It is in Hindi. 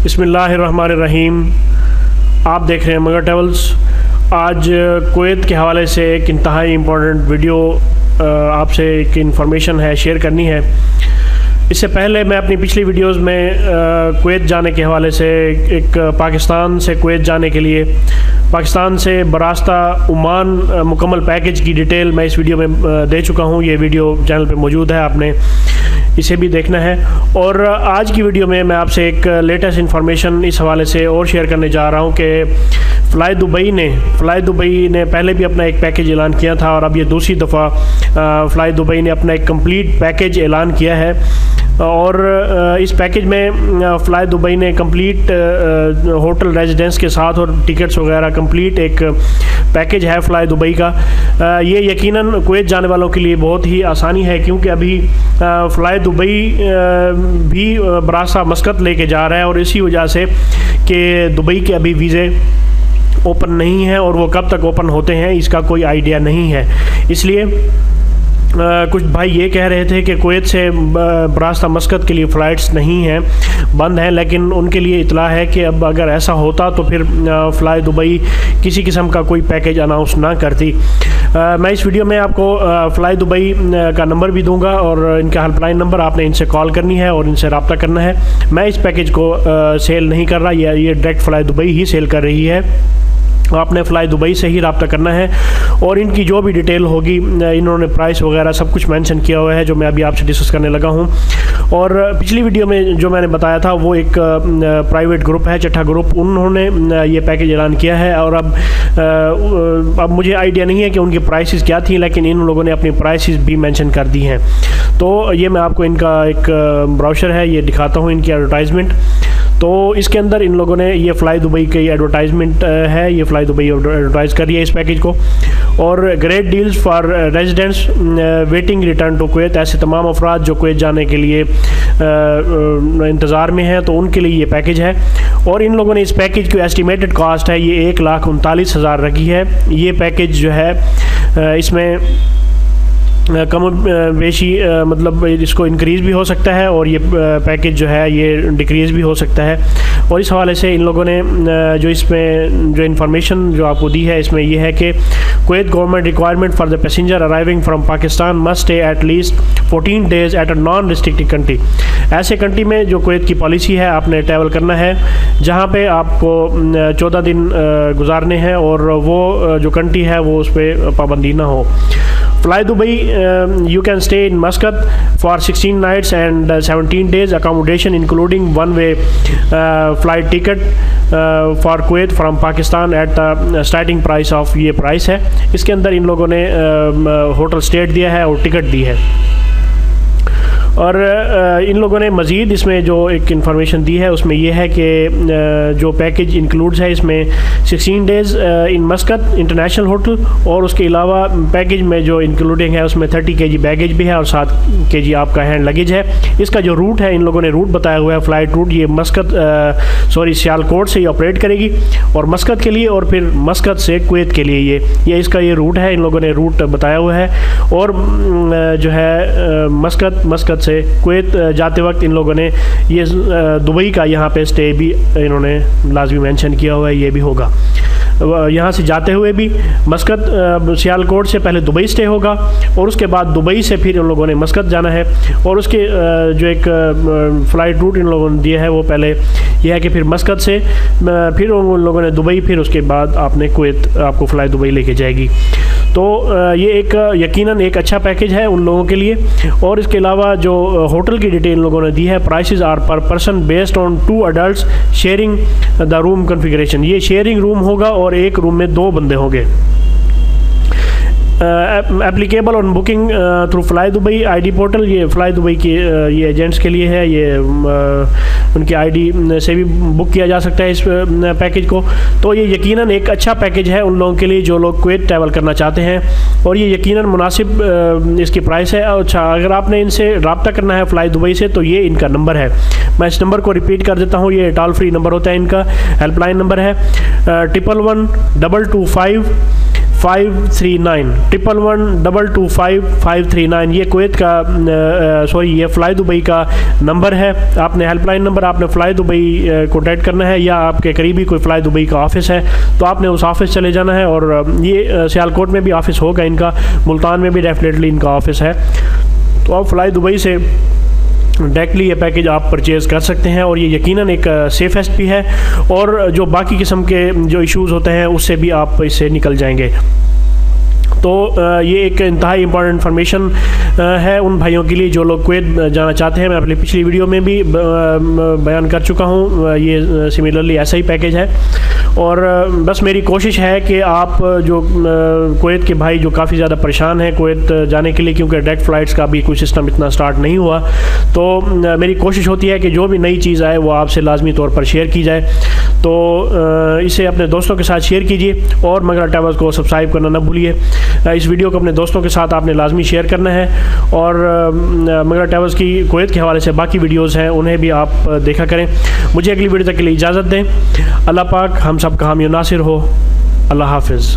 बिस्मिल्लाहिर्रहमानिर्रहीम। आप देख रहे हैं मगर ट्रैवल्स। आज कुवैत के हवाले से एक इंतहाई इम्पोर्टेंट वीडियो आपसे एक इन्फॉर्मेशन है शेयर करनी है। इससे पहले मैं अपनी पिछली वीडियोस में कुवैत जाने के हवाले से एक पाकिस्तान से कुवैत जाने के लिए पाकिस्तान से बरास्ता ओमान मुकम्मल पैकेज की डिटेल मैं इस वीडियो में दे चुका हूँ। ये वीडियो चैनल पे मौजूद है, आपने इसे भी देखना है। और आज की वीडियो में मैं आपसे एक लेटेस्ट इन्फॉर्मेशन इस हवाले से और शेयर करने जा रहा हूँ कि फ़्लाई दुबई ने पहले भी अपना एक पैकेज ऐलान किया था और अब ये दूसरी दफ़ा फ़्लाई दुबई ने अपना एक कंप्लीट पैकेज ऐलान किया है। और इस पैकेज में फ़्लाई दुबई ने कंप्लीट होटल रेजिडेंस के साथ और टिकट्स वगैरह कंप्लीट एक पैकेज है फ़्लाई दुबई का। ये यकीनन कुवैत जाने वालों के लिए बहुत ही आसानी है, क्योंकि अभी फ़्लाई दुबई भी बरास्ता मस्कत लेके जा रहा है और इसी वजह से कि दुबई के अभी वीज़े ओपन नहीं है और वो कब तक ओपन होते हैं इसका कोई आइडिया नहीं है। इसलिए कुछ भाई ये कह रहे थे कि कुवैत से बरास्ता मस्कत के लिए फ़्लाइट्स नहीं हैं, बंद हैं, लेकिन उनके लिए इतला है कि अब अगर ऐसा होता तो फिर फ़्लाई दुबई किसी किस्म का कोई पैकेज अनाउंस ना करती। मैं इस वीडियो में आपको फ़्लाई दुबई का नंबर भी दूंगा और इनका हेल्पलाइन नंबर, आपने इनसे कॉल करनी है और इनसे रब्ता करना है। मैं इस पैकेज को सेल नहीं कर रहा, ये डायरेक्ट फ़्लाई दुबई ही सेल कर रही है। आपने फ़्लाई दुबई से ही रब्ता करना है और इनकी जो भी डिटेल होगी, इन्होंने प्राइस वगैरह सब कुछ मेंशन किया हुआ है जो मैं अभी आपसे डिस्कस करने लगा हूं। और पिछली वीडियो में जो मैंने बताया था वो एक प्राइवेट ग्रुप है, चट्ठा ग्रुप, उन्होंने ये पैकेज ऐलान किया है। और अब मुझे आइडिया नहीं है कि उनकी प्राइसेस क्या थी, लेकिन इन लोगों ने अपनी प्राइसेस भी मेंशन कर दी हैं। तो ये मैं आपको इनका एक ब्राउशर है, ये दिखाता हूँ, इनकी एडवर्टाइजमेंट। तो इसके अंदर इन लोगों ने ये फ़्लाई दुबई की एडवर्टाइजमेंट है, ये फ़्लाई दुबई एडवर्टाइज़ कर रही है इस पैकेज को। और great deals for residents waiting return to Kuwait, ऐसे तमाम अफराद जो कुवैत जाने के लिए इंतज़ार में हैं तो उनके लिए ये पैकेज है। और इन लोगों ने इस पैकेज की एस्टिमेटेड कॉस्ट है ये 1,39,000 रखी है। ये पैकेज जो है इसमें कम बेशी मतलब इसको इंक्रीज़ भी हो सकता है और ये पैकेज जो है ये डिक्रीज़ भी हो सकता है। और इस हवाले से इन लोगों ने जो इसमें जो इन्फॉर्मेशन जो आपको दी है इसमें यह है कि Kuwait government requirement for the passenger arriving from Pakistan must stay at least 14 days at a non restricted country. ऐसे कंट्री में जो कुवैत की पॉलिसी है आपने ट्रैवल करना है जहाँ पे आपको 14 दिन गुजारने हैं और वो जो कंट्री है वो उस पर पाबंदी ना हो। Fly Dubai you can stay in Muscat for 16 nights and 17 days accommodation including one-way flight ticket for Kuwait from Pakistan at the starting price of, ये प्राइस है। इसके अंदर इन लोगों ने होटल स्टे दिया है और टिकट दी है। और इन लोगों ने मज़ीद इसमें जो एक इन्फॉर्मेशन दी है उसमें यह है कि जो पैकेज इंक्लूड्स है इसमें 16 डेज़ इन मस्कत इंटरनेशनल होटल, और उसके अलावा पैकेज में जो इंक्लूडिंग है उसमें 30 kg बैगेज भी है और 7 kg आपका हैंड लगेज है। इसका जो रूट है इन लोगों ने रूट बताया हुआ है, फ़्लाइट रूट, ये मस्कत सियालकोट से ही ऑपरेट करेगी और मस्कत के लिए, और फिर मस्कत से कुवैत के लिए ये इसका ये रूट है, इन लोगों ने रूट बताया हुआ है। और जो है मस्कत से कुवैत जाते वक्त इन लोगों ने ये दुबई का यहाँ पे स्टे भी इन्होंने लाजमी मेंशन किया हुआ है, ये भी होगा। यहाँ से जाते हुए भी मस्कत सियालकोट से पहले दुबई स्टे होगा और उसके बाद दुबई से फिर इन लोगों ने मस्कत जाना है। और उसके जो एक फ़्लाइट रूट इन लोगों ने दिया है वो पहले यह है कि फिर मस्कत से फिर उन लोगों ने दुबई, फिर उसके बाद आपने कुवैत आपको फ़्लाई दुबई लेके जाएगी। तो ये एक यकीनन एक अच्छा पैकेज है उन लोगों के लिए। और इसके अलावा जो होटल की डिटेल लोगों ने दी है, प्राइसेस आर पर person based on 2 adults sharing the room configuration. ये शेयरिंग रूम होगा और एक रूम में 2 बंदे होंगे। Applicable on booking through fly Dubai ID portal, ये फ़्लाई दुबई की ये एजेंट्स के लिए है, ये उनकी आईडी से भी बुक किया जा सकता है इस पैकेज को। तो ये यकीनन एक अच्छा पैकेज है उन लोगों के लिए जो लोग कुवैत ट्रैवल करना चाहते हैं और ये यकीनन मुनासिब इसकी प्राइस है। अच्छा, अगर आपने इनसे रब्ता करना है फ़्लाई दुबई से तो ये इनका नंबर है, मैं इस नंबर को रिपीट कर देता हूँ, ये टोल फ्री नंबर होता है इनका, हेल्पलाइन नंबर है 111225 539 111-225-539 ये कुवैत का ये फ़्लाई दुबई का नंबर है। आपने हेल्पलाइन नंबर आपने फ़्लाई दुबई कॉन्टैक्ट करना है, या आपके करीबी कोई फ़्लाई दुबई का ऑफ़िस है तो आपने उस ऑफ़िस चले जाना है। और ये सियालकोट में भी ऑफ़िस होगा इनका, मुल्तान में भी डेफिनेटली इनका ऑफ़िस है। तो आप फ़्लाई दुबई से डायरेक्टली ये पैकेज आप परचेज़ कर सकते हैं, और ये यकीनन एक सेफेस्ट भी है, और जो बाकी किस्म के जो इश्यूज़ होते हैं उससे भी आप इससे निकल जाएंगे। तो ये एक इंतहाई इंपॉर्टेंट इन्फॉर्मेशन है उन भाइयों के लिए जो लोग कुवैत जाना चाहते हैं। मैं अपनी पिछली वीडियो में भी बयान कर चुका हूँ, ये सिमिलरली ऐसा ही पैकेज है। और बस मेरी कोशिश है कि आप जो कुवैत के भाई जो काफ़ी ज़्यादा परेशान हैं कुवैत जाने के लिए, क्योंकि डायरेक्ट फ़्लाइट्स का भी कोई सिस्टम इतना स्टार्ट नहीं हुआ, तो मेरी कोशिश होती है कि जो भी नई चीज़ आए वो आपसे लाजमी तौर पर शेयर की जाए। तो इसे अपने दोस्तों के साथ शेयर कीजिए, और मगरा ट्रैवल्स को सब्सक्राइब करना ना भूलिए। इस वीडियो को अपने दोस्तों के साथ आपने लाजमी शेयर करना है, और मगरा ट्रैवल्स की कुवैत के हवाले से बाकी वीडियोज़ हैं उन्हें भी आप देखा करें। मुझे अगली वीडियो तक के लिए इजाज़त दें। अल्लाह पाक हम सब का हामी नासिर हो। अल्लाह हाफिज़।